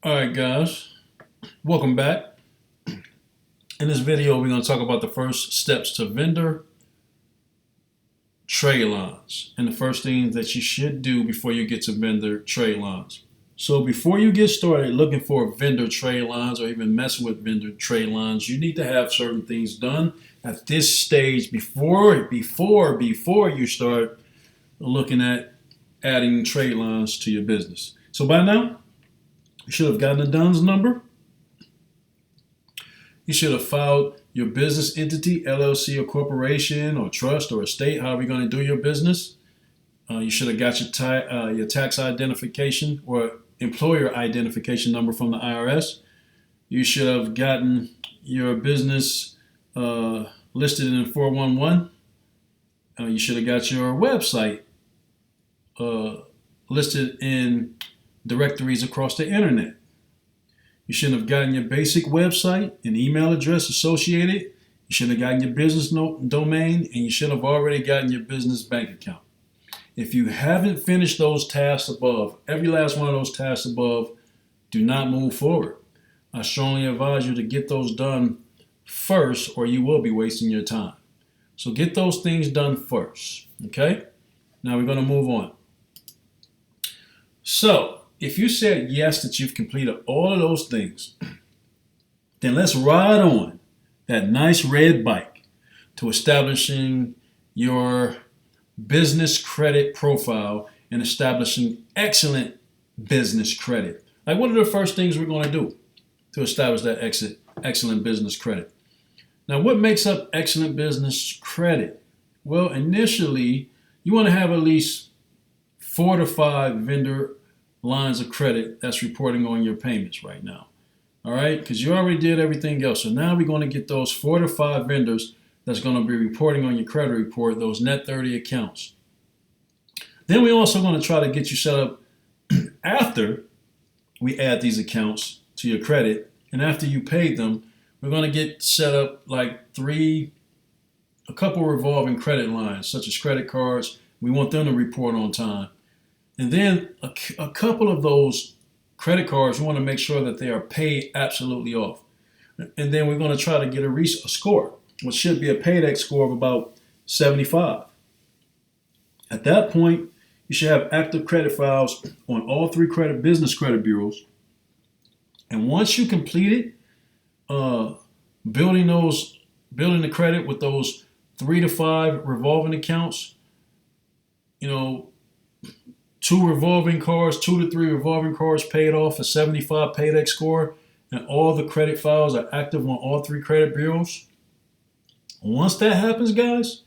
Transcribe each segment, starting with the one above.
All right, guys, welcome back. In this video, we're going to talk about the first steps to vendor trade lines and the first things that you should do before you get to vendor trade lines. So before you get started looking for vendor trade lines or even messing with vendor trade lines, you need to have certain things done at this stage before you start looking at adding trade lines to your business. So by now, you should have gotten a DUNS number. You should have filed your business entity, LLC or corporation or trust or estate, however you're going to do your business. You should have got your tax identification or employer identification number from the IRS. You should have gotten your business listed in 411. You should have got your website listed in directories across the internet. You shouldn't have gotten your basic website and email address associated. You shouldn't have gotten your business domain, and you should have already gotten your business bank account. If you haven't finished those tasks above, every last one of those tasks above, do not move forward. I strongly advise you to get those done first, or you will be wasting your time. So get those things done first, okay? Now we're going to move on. So, if you said yes that you've completed all of those things, then let's ride on that nice red bike to establishing your business credit profile and establishing excellent business credit. Like, what are the first things we're going to do to establish that excellent business credit? Now, what makes up excellent business credit? Well, initially, you want to have at least 4 to 5 vendor lines of credit that's reporting on your payments right now. All right, because you already did everything else. So now we're going to get those 4 to 5 vendors that's going to be reporting on your credit report, those net 30 accounts. Then we're also going to try to get you set up after we add these accounts to your credit. And after you paid them, we're going to get set up like a couple revolving credit lines, such as credit cards. We want them to report on time. And then a couple of those credit cards, we want to make sure that they are paid absolutely off. And then we're going to try to get a score, which should be a paydex score of about 75. At that point, you should have active credit files on all 3 business credit bureaus. And once you complete it, building the credit with those 3 to 5 revolving accounts, 2 to 3 revolving cards paid off, a 75 paydex score, and all the credit files are active on all 3 credit bureaus. Once that happens, guys,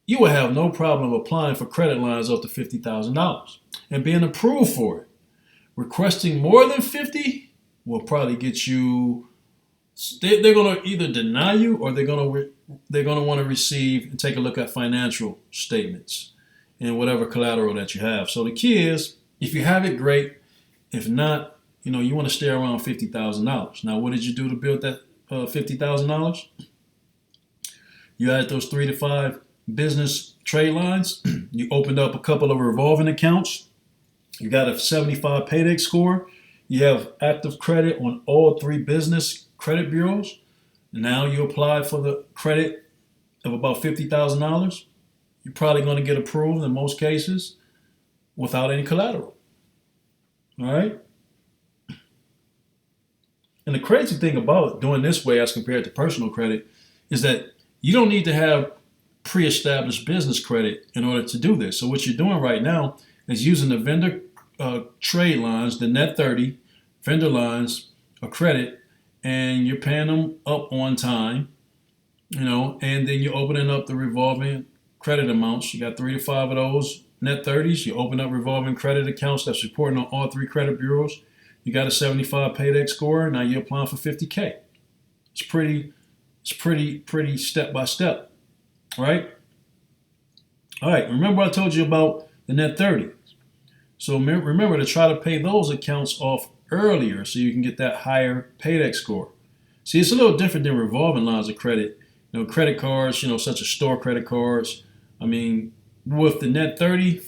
you will have no problem applying for credit lines up to $50,000 and being approved for it. Requesting more than 50 will probably get you. They're going to either deny you or they're going to want to receive and take a look at financial statements and whatever collateral that you have. So the key is, if you have it, great. If not, you want to stay around $50,000. Now, what did you do to build that $50,000? You added those 3 to 5 business trade lines. You opened up a couple of revolving accounts. You got a 75 paydex score. You have active credit on all 3 business credit bureaus. Now you apply for the credit of about $50,000. You're probably going to get approved in most cases without any collateral. All right? And the crazy thing about doing this way as compared to personal credit is that you don't need to have pre-established business credit in order to do this. So what you're doing right now is using the vendor trade lines, the net 30 vendor lines of credit, and you're paying them up on time, and then you're opening up the revolving credit amounts. You got 3 to 5 of those net 30s. You open up revolving credit accounts that's reporting on all 3 credit bureaus. You got a 75 paydex score. Now you're applying for $50K. It's pretty step by step, right? All right. Remember I told you about the net 30. So remember to try to pay those accounts off earlier so you can get that higher paydex score. See, it's a little different than revolving lines of credit. Credit cards, such as store credit cards. I mean, with the net 30,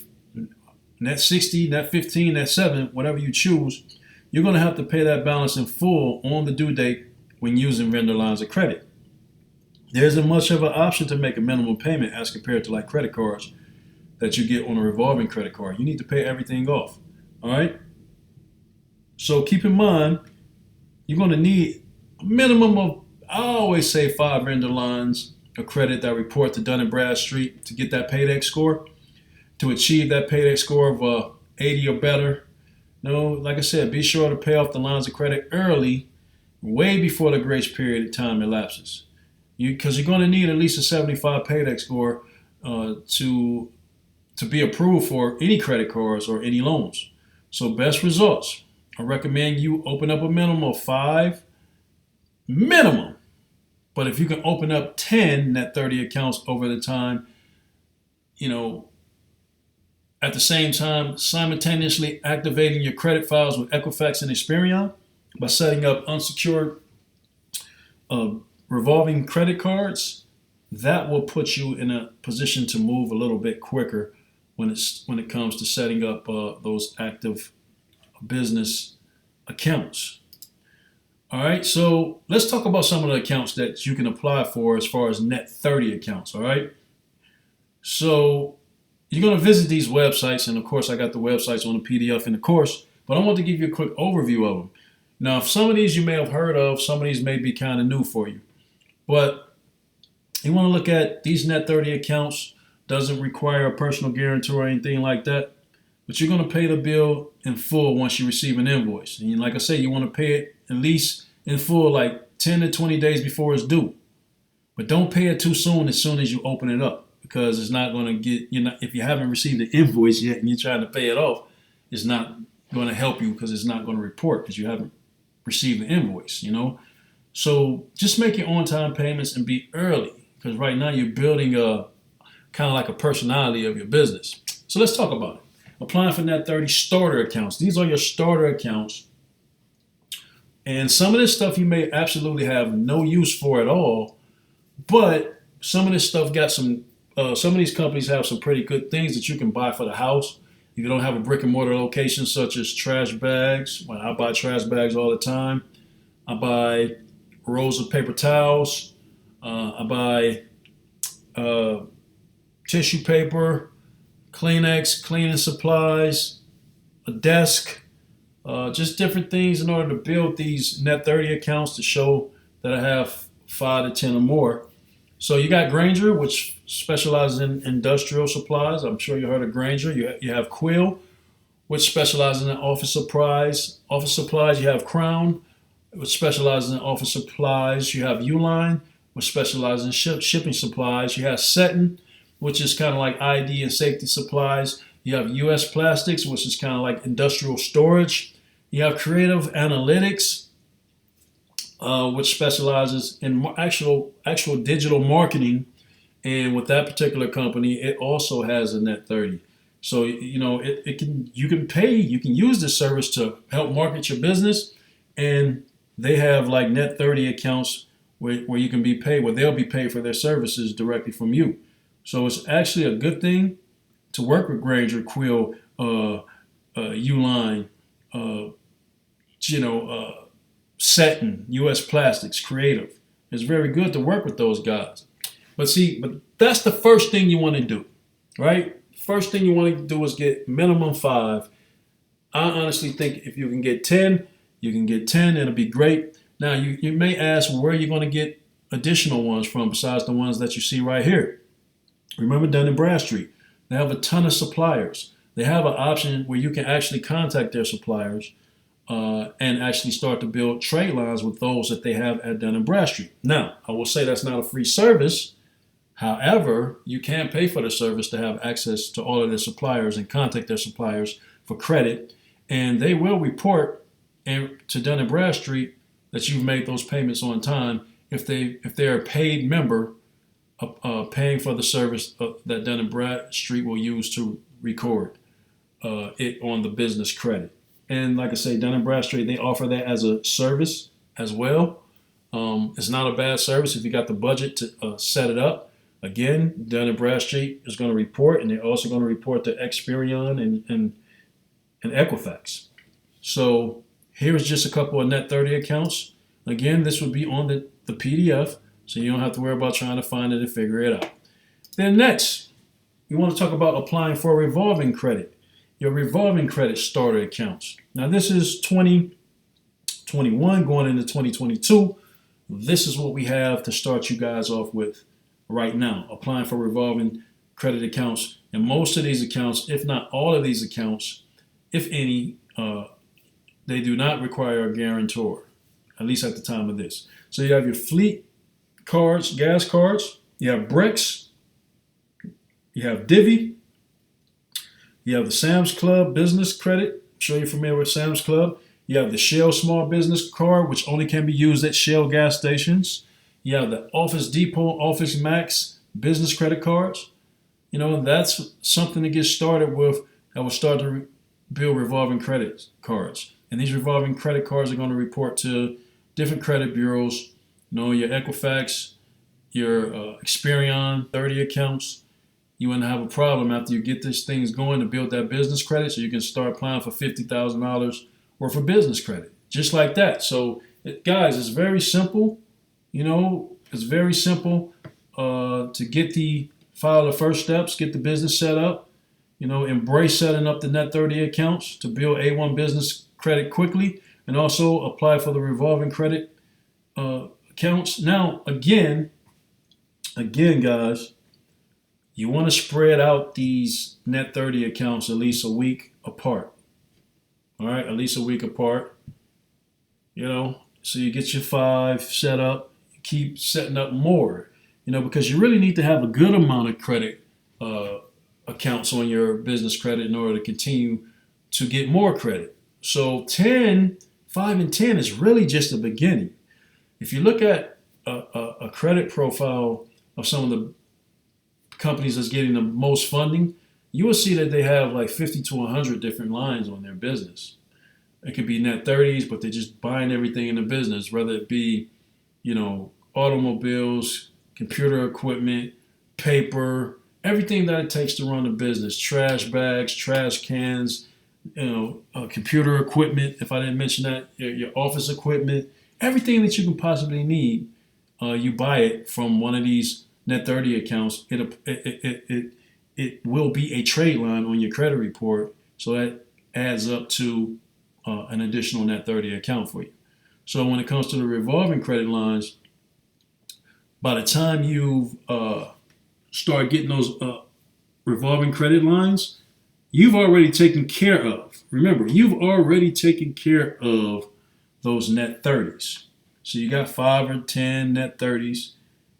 net 60, net 15, net 7, whatever you choose, you're going to have to pay that balance in full on the due date when using vendor lines of credit. There isn't much of an option to make a minimum payment as compared to like credit cards that you get on a revolving credit card. You need to pay everything off. All right. So keep in mind, you're going to need a minimum of, I always say, 5 vendor lines of credit that report to Dun& Bradstreet to get that paydex score. To achieve that paydex score of 80 or better, like I said, be sure to pay off the lines of credit early, way before the grace period of time elapses. Because you're going to need at least a 75 paydex score to be approved for any credit cards or any loans. So best results, I recommend you open up a minimum of 5, minimum. But if you can open up 10 net 30 accounts over the time, at the same time, simultaneously activating your credit files with Equifax and Experian by setting up unsecured revolving credit cards, that will put you in a position to move a little bit quicker when it comes to setting up those active business accounts. All right, so let's talk about some of the accounts that you can apply for as far as net 30 accounts. All right, so you're going to visit these websites, and of course I got the websites on the PDF in the course, but I want to give you a quick overview of them. Now, some of these you may have heard of, some of these may be kind of new for you, but you want to look at these net 30 accounts. Doesn't require a personal guarantor or anything like that, but you're going to pay the bill in full once you receive an invoice. And like I say, you want to pay it at least in full, like 10 to 20 days before it's due. But don't pay it too soon as you open it up, because it's not going to get, if you haven't received the invoice yet and you're trying to pay it off, it's not going to help you because it's not going to report because you haven't received the invoice, So just make your on-time payments and be early, because right now you're building a kind of like a personality of your business. So let's talk about it. Applying for net 30 starter accounts. These are your starter accounts. And some of this stuff you may absolutely have no use for at all, but some of this stuff got some of these companies have some pretty good things that you can buy for the house. If you don't have a brick and mortar location, such as trash bags. Well, I buy trash bags all the time. I buy rolls of paper towels. I buy tissue paper, Kleenex, cleaning supplies, a desk, just different things in order to build these net 30 accounts to show that I have 5 to 10 or more. So you got Grainger, which specializes in industrial supplies. I'm sure you heard of Grainger. You have Quill, which specializes in office supplies. You have Crown, which specializes in office supplies. You have Uline, which specializes in shipping supplies. You have Seton, which is kind of like ID and safety supplies. You have US Plastics, which is kind of like industrial storage. You have Creative Analytics, which specializes in actual digital marketing. And with that particular company, it also has a net 30. So, you can use this service to help market your business. And they have like net 30 accounts where you can be paid, where they'll be paid for their services directly from you. So it's actually a good thing to work with Grainger, Quill, Uline, Seton, US Plastics, Creative. It's very good to work with those guys. But that's the first thing you want to do, right? First thing you want to do is get minimum 5. I honestly think if you can get 10, it'll be great. Now, you may ask where you're going to get additional ones from besides the ones that you see right here. Remember Dun & Bradstreet. They have a ton of suppliers. They have an option where you can actually contact their suppliers and actually start to build trade lines with those that they have at Dun & Bradstreet. Now, I will say that's not a free service. However, you can pay for the service to have access to all of their suppliers and contact their suppliers for credit. And they will report to Dun & Bradstreet that you've made those payments on time if they're a paid member paying for the service that Dun & Bradstreet will use to record it on the business credit. And like I say, Dun & Bradstreet, they offer that as a service as well. It's not a bad service if you got the budget to set it up. Again, Dun & Bradstreet is going to report, and they're also going to report to Experian and Equifax. So Here's just a couple of net 30 accounts. Again, this would be on the PDF, so you don't have to worry about trying to find it and figure it out. Then next, we want to talk about applying for revolving credit. Your revolving credit starter accounts. Now this is 2021 going into 2022. This is what we have to start you guys off with right now. Applying for revolving credit accounts. And most of these accounts, if not all of these accounts, if any, they do not require a guarantor, at least at the time of this. So you have your fleet cards, gas cards, you have bricks, you have Divvy, you have the Sam's Club business credit. I'm sure you're familiar with Sam's Club. You have the Shell small business card, which only can be used at Shell gas stations. You have the Office Depot, Office Max business credit cards. You know, that's something to get started with that will start to build revolving credit cards. And these revolving credit cards are going to report to different credit bureaus. You know, your Equifax, your Experian, 30 accounts. You wouldn't have a problem after you get these things going to build that business credit, so you can start applying for $50,000 worth of business credit, just like that. So, guys, it's very simple. You know, it's very simple to follow the first steps, get the business set up. You know, embrace setting up the net 30 accounts to build A1 business credit quickly, and also apply for the revolving credit accounts. Now, again, guys, you want to spread out these net 30 accounts at least a week apart. All right, at least a week apart. You know, so you get your 5 set up, you keep setting up more, you know, because you really need to have a good amount of credit accounts on your business credit in order to continue to get more credit. So 5 and 10 is really just the beginning. If you look at a credit profile of some of the companies that's getting the most funding, you will see that they have like 50 to 100 different lines on their business. It could be net 30s, but they're just buying everything in the business, whether it be, you know, automobiles, computer equipment, paper, everything that it takes to run a business, trash bags, trash cans, you know, computer equipment, if I didn't mention that, your office equipment, everything that you can possibly need, you buy it from one of these net 30 accounts. It will be a trade line on your credit report, so that adds up to an additional net 30 account for you. So when it comes to the revolving credit lines, by the time you start getting those revolving credit lines, you've already taken care of. Remember, you've already taken care of those net 30s. So you got 5 or 10 net 30s.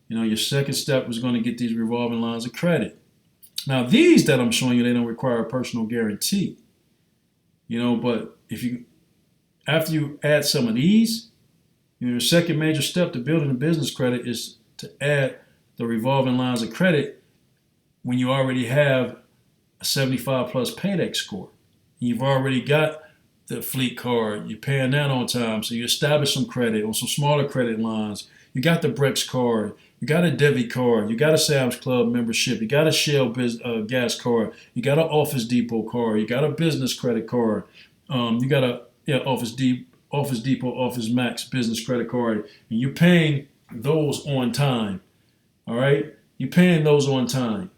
You know, your second step was going to get these revolving lines of credit. Now, these that I'm showing you, they don't require a personal guarantee. You know, but after you add some of these, you know, your second major step to building a business credit is to add the revolving lines of credit when you already have a 75 plus paydex score. You've already got the fleet card, you're paying that on time, so you establish some credit on some smaller credit lines. You got the Brex card, you got a Divvy card, you got a Sam's Club membership, you got a Shell gas card, you got an Office Depot card, you got a business credit card, you got a Office Depot, Office Max business credit card, and you're paying those on time. All right, you're paying those on time,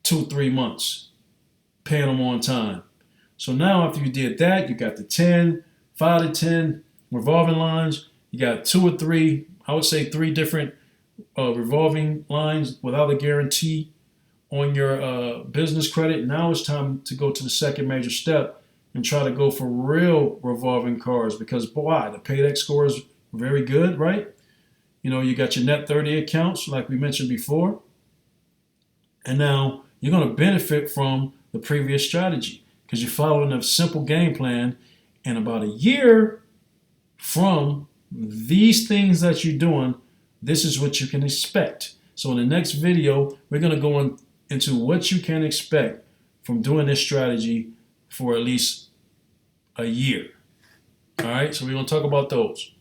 2-3 months, paying them on time. So now after you did that, you got the 5 to 10 revolving lines. You got 2 or 3, I would say 3 different revolving lines without a guarantee on your business credit. Now it's time to go to the second major step and try to go for real revolving cards, because boy, the paydex score is very good, right? You know, you got your net 30 accounts like we mentioned before. And now you're going to benefit from the previous strategy because you're following a simple game plan. And about a year from these things that you're doing, this is what you can expect. So in the next video, we're going to go into what you can expect from doing this strategy for at least a year. All right, so we're going to talk about those.